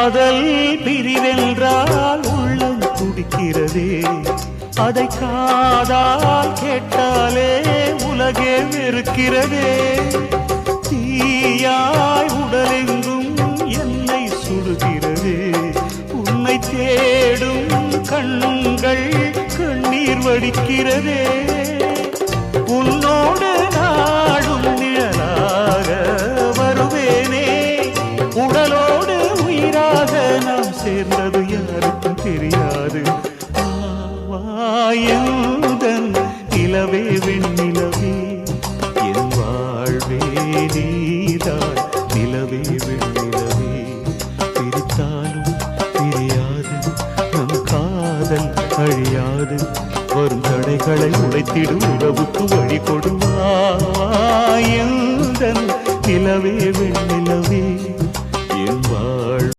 காதல் பிரிவென்றால் உள்ளம் துடிக்கிறதே, அதை காதால் கேட்டாலே உலகே வெறுக்கிறதே. தீயாய் உடலெங்கும் என்னை சுடுகிறதே, உன்னை தேடும் கண்கள் கண்ணீர் வடிக்கிறதே. உன்னோடு நாடும் நிழலாக வருவேனே, உடலோடு உயிராக நாம் சேர்ந்தது யாருக்கும் தெரியாது. வாயந்தன் நிலவே வெண்ணிலவே, என் வாழ்வே நீதான் நிலவே வெண்ணிலவே. பிரித்தாலும் பிரியாது நம் காதல் அழியாது, வரும் தடைகளை உடைத்திடும் உறவுக்கு வழி கொடுவாயந்தன் நிலவே வெண்ணிலவே.